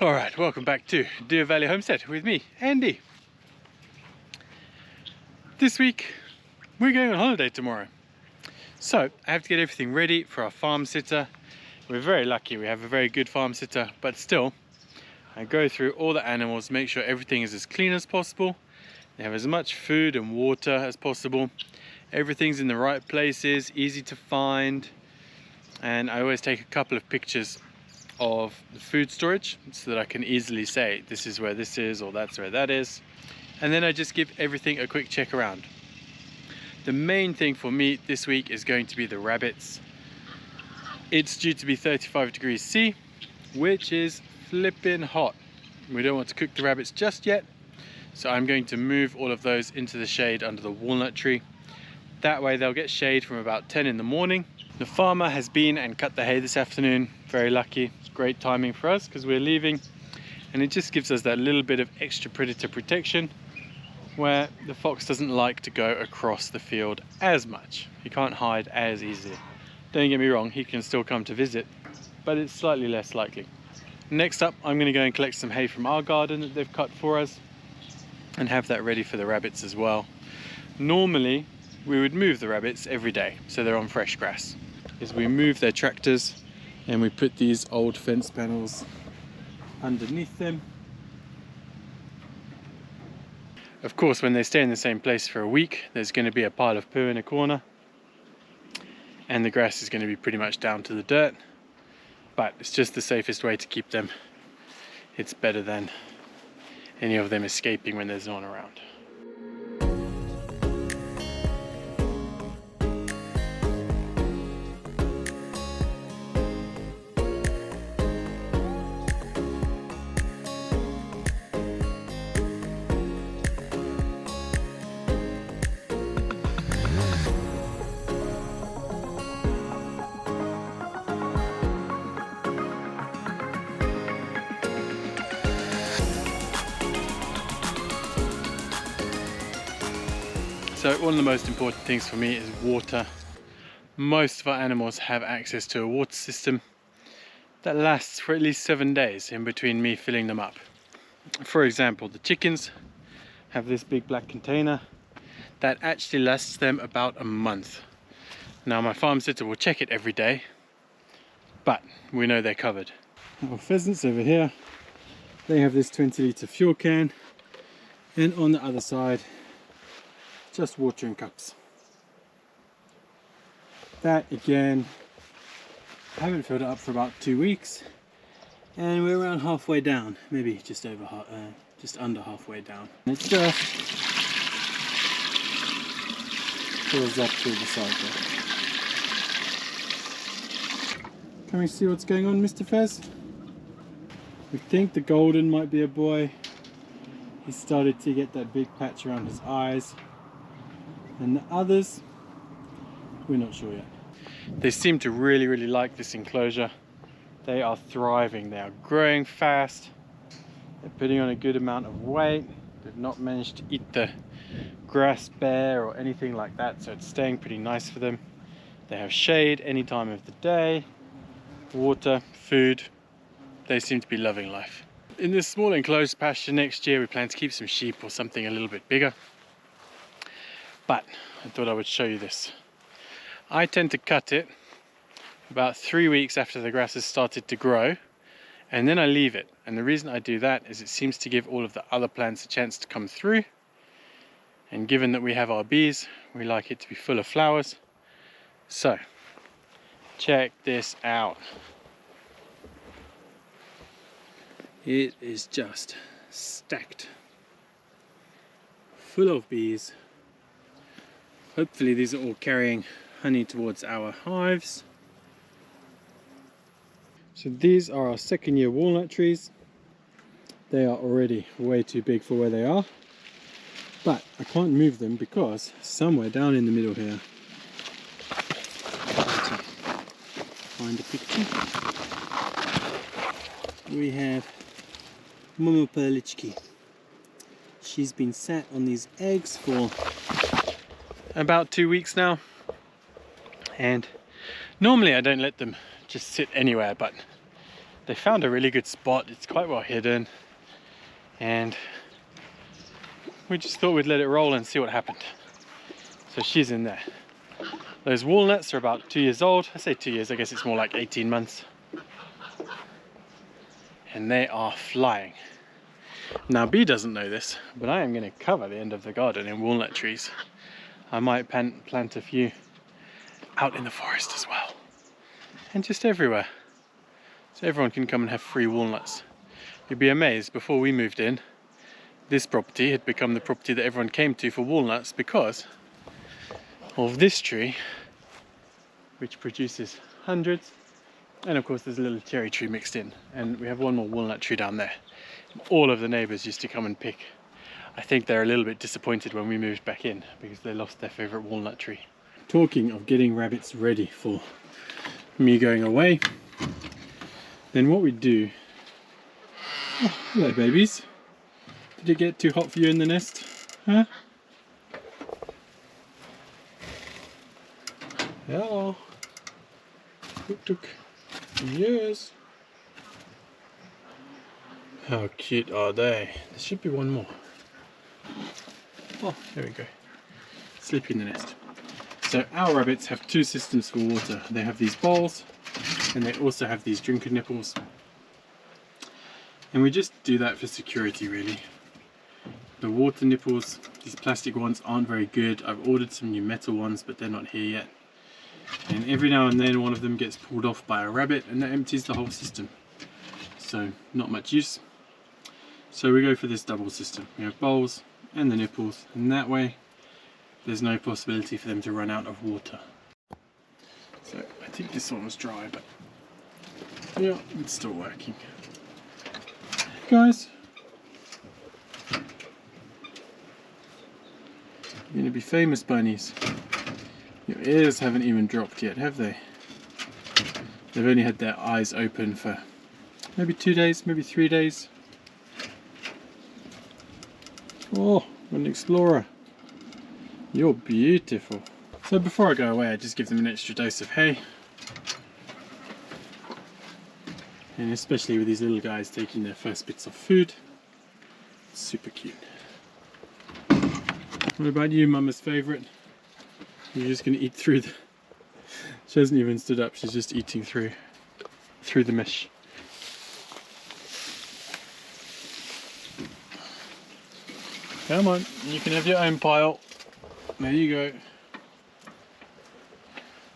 Alright, welcome back to Deer Valley Homestead with me, Andy. This week, we're going on holiday tomorrow. So, I have to get everything ready for our farm sitter. We're very lucky, we have a very good farm sitter, but still, I go through all the animals, make sure everything is as clean as possible. They have as much food and water as possible. Everything's in the right places, easy to find. And I always take a couple of pictures of the food storage so that I can easily say this is where this is or that's where that is, and then I just give everything a quick check around. The main thing for me this week is going to be the rabbits. It's due to be 35 degrees C, which is flipping hot. We don't want to cook the rabbits just yet, so I'm going to move all of those into the shade under the walnut tree. That way they'll get shade from about 10 in the morning. The farmer has been and cut the hay this afternoon. Very lucky. It's great timing for us because we're leaving, and it just gives us that little bit of extra predator protection where the fox doesn't like to go across the field as much. He can't hide as easily. Don't get me wrong, he can still come to visit, but it's slightly less likely. Next up, I'm going to go and collect some hay from our garden that they've cut for us and have that ready for the rabbits as well. Normally, we would move the rabbits every day so they're on fresh grass. Is we move their tractors and we put these old fence panels underneath them. Of course, when they stay in the same place for a week, there's going to be a pile of poo in a corner and the grass is going to be pretty much down to the dirt, but it's just the safest way to keep them. It's better than any of them escaping when there's no one around. So one of the most important things for me is water. Most of our animals have access to a water system that lasts for at least 7 days in between me filling them up. For example, the chickens have this big black container that actually lasts them about a month. Now my farm sitter will check it every day, but we know they're covered. Our pheasants over here, they have this 20-litre fuel can, and on the other side just watering cups. That again, I haven't filled it up for about 2 weeks, and we're around halfway down, maybe just under halfway down. And it just fills up through the side there. Can we see what's going on, Mr. Fez? We think the golden might be a boy. He started to get that big patch around his eyes. And the others, we're not sure yet. They seem to really like this enclosure. They are thriving, they are growing fast. They're putting on a good amount of weight. They've not managed to eat the grass bare or anything like that, so it's staying pretty nice for them. They have shade any time of the day, water, food. They seem to be loving life. In this small enclosed pasture next year, we plan to keep some sheep or something a little bit bigger. But I thought I would show you this. I tend to cut it about 3 weeks after the grass has started to grow, and then I leave it. And the reason I do that is it seems to give all of the other plants a chance to come through. And given that we have our bees, we like it to be full of flowers. So, check this out. It is just stacked full of bees. Hopefully these are all carrying honey towards our hives. So these are our 2nd-year walnut trees. They are already way too big for where they are, but I can't move them because somewhere down in the middle here, find a picture, we have Mama Perlichki. She's been sat on these eggs for about 2 weeks now, and normally I don't let them just sit anywhere, but they found a really good spot. It's quite well hidden, and we just thought we'd let it roll and see what happened. So she's in there. Those walnuts are about 2 years old. I say 2 years, I guess it's more like 18 months. And they are flying. Now B doesn't know this, but I am going to cover the end of the garden in walnut trees. I might plant a few out in the forest as well. And just everywhere. So everyone can come and have free walnuts. You'd be amazed, before we moved in, this property had become the property that everyone came to for walnuts because of this tree, which produces hundreds, and of course there's a little cherry tree mixed in, and we have one more walnut tree down there. All of the neighbours used to come and pick. I think they're a little bit disappointed when we moved back in because they lost their favourite walnut tree. Talking of getting rabbits ready for me going away, then what we do... Oh, hello babies. Did it get too hot for you in the nest? Huh? Hello. Tuk tuk. Yes. How cute are they? There should be one more. Oh, there we go. Sleeping in the nest. So our rabbits have two systems for water. They have these bowls, and they also have these drinker nipples. And we just do that for security, really. The water nipples, these plastic ones, aren't very good. I've ordered some new metal ones, but they're not here yet. And every now and then one of them gets pulled off by a rabbit and that empties the whole system. So not much use. So we go for this double system. We have bowls and the nipples, and that way there's no possibility for them to run out of water. So I think this one was dry, but yeah, it's still working. Guys, you're going to be famous bunnies. Your ears haven't even dropped yet, have they? They've only had their eyes open for maybe 2 days, maybe 3 days. Oh, an explorer. You're beautiful. So before I go away, I just give them an extra dose of hay. And especially with these little guys taking their first bits of food. It's super cute. What about you, Mama's favourite? You're just going to eat through the... She hasn't even stood up, she's just eating through the mesh. Come on, you can have your own pile. There you go.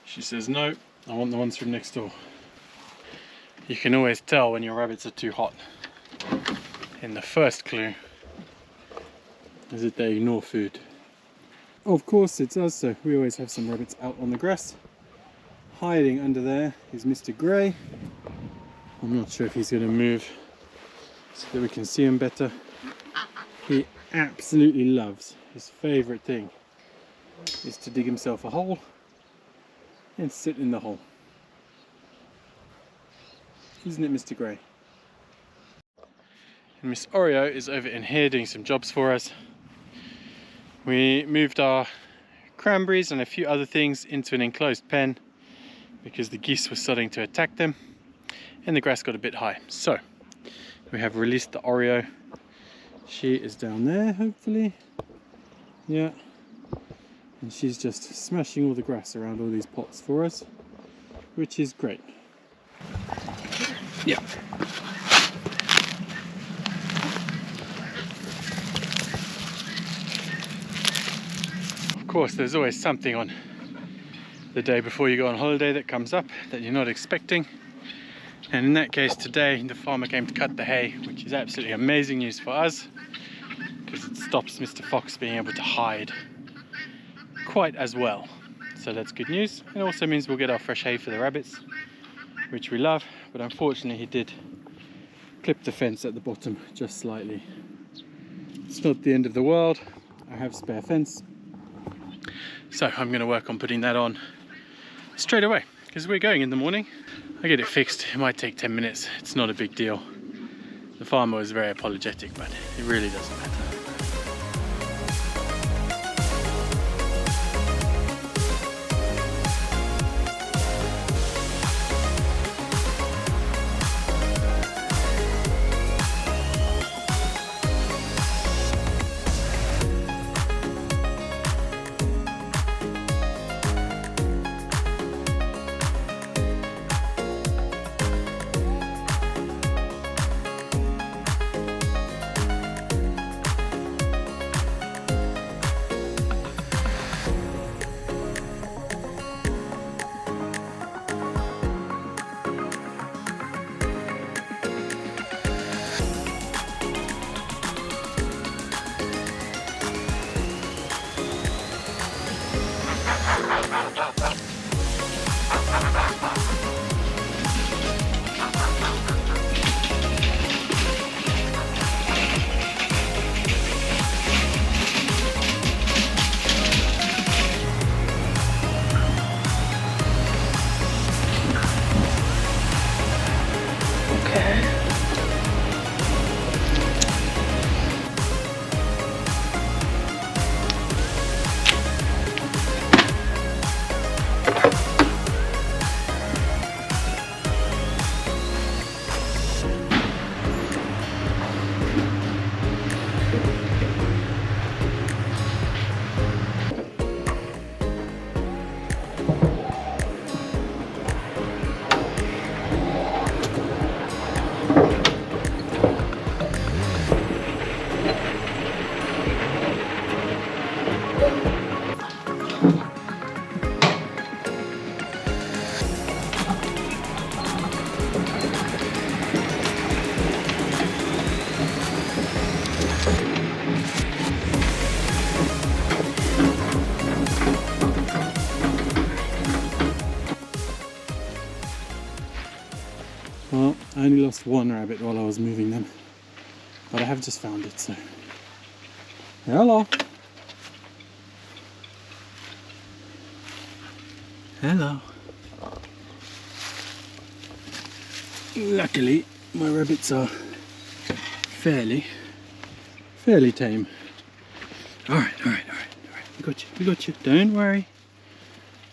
She says no, I want the ones from next door. You can always tell when your rabbits are too hot. And the first clue is that they ignore food. Of course it's us, so we always have some rabbits out on the grass. Hiding under there is Mr. Grey. I'm not sure if he's going to move so that we can see him better. He absolutely loves, his favourite thing is to dig himself a hole and sit in the hole. Isn't it, Mr. Grey? And Miss Oreo is over in here doing some jobs for us. We moved our cranberries and a few other things into an enclosed pen because the geese were starting to attack them and the grass got a bit high. So we have released the Oreo. She is down there, hopefully. Yeah. And she's just smashing all the grass around all these pots for us, which is great. Yeah. Of course, there's always something on the day before you go on holiday that comes up that you're not expecting. And in that case today, the farmer came to cut the hay, which is absolutely amazing news for us because it stops Mr. Fox being able to hide quite as well. So that's good news. It also means we'll get our fresh hay for the rabbits, which we love, but unfortunately he did clip the fence at the bottom just slightly. It's not the end of the world. I have spare fence. So I'm going to work on putting that on straight away because we're going in the morning. I get it fixed. It might take 10 minutes. It's not a big deal. The farmer was very apologetic, but it really doesn't matter. lost one rabbit while I was moving them, but I have just found it, so. Hello. Hello. Luckily, my rabbits are fairly tame. Alright. We got you. Don't worry.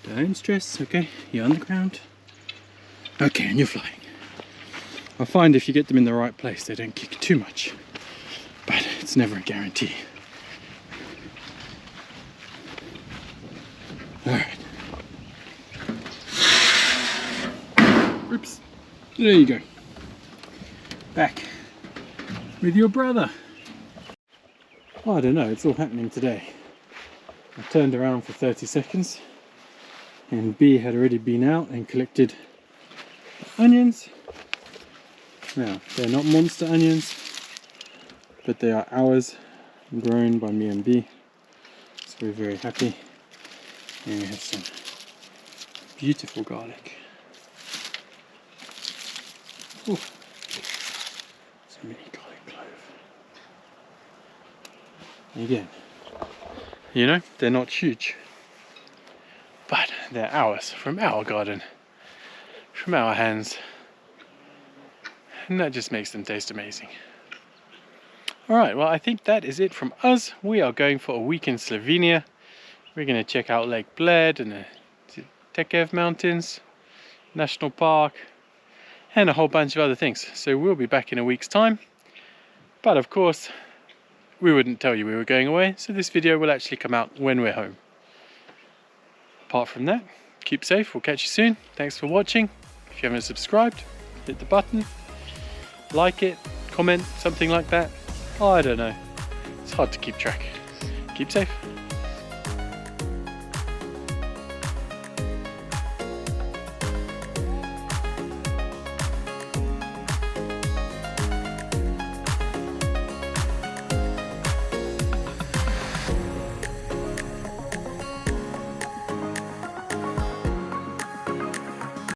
Don't stress, okay? You're on the ground. Okay, and you're flying. I find if you get them in the right place, they don't kick too much. But it's never a guarantee. Alright. Oops. There you go. Back with your brother. Oh, I don't know, it's all happening today. I turned around for 30 seconds and B had already been out and collected onions. Now, they're not monster onions, but they are ours, grown by me and B. So we're very happy. And we have some beautiful garlic. Ooh. Some mini garlic clove. Again, you know, they're not huge, but they're ours, from our garden, from our hands, and that just makes them taste amazing. Alright, well I think that is it from us. We are going for a week in Slovenia. We're going to check out Lake Bled and the Tekev Mountains, National Park, and a whole bunch of other things. So we'll be back in a week's time, but of course we wouldn't tell you we were going away, so this video will actually come out when we're home. Apart from that, keep safe, we'll catch you soon. Thanks for watching. If you haven't subscribed, hit the button, like it, comment, something like that. Oh, I don't know, it's hard to keep track. Keep safe.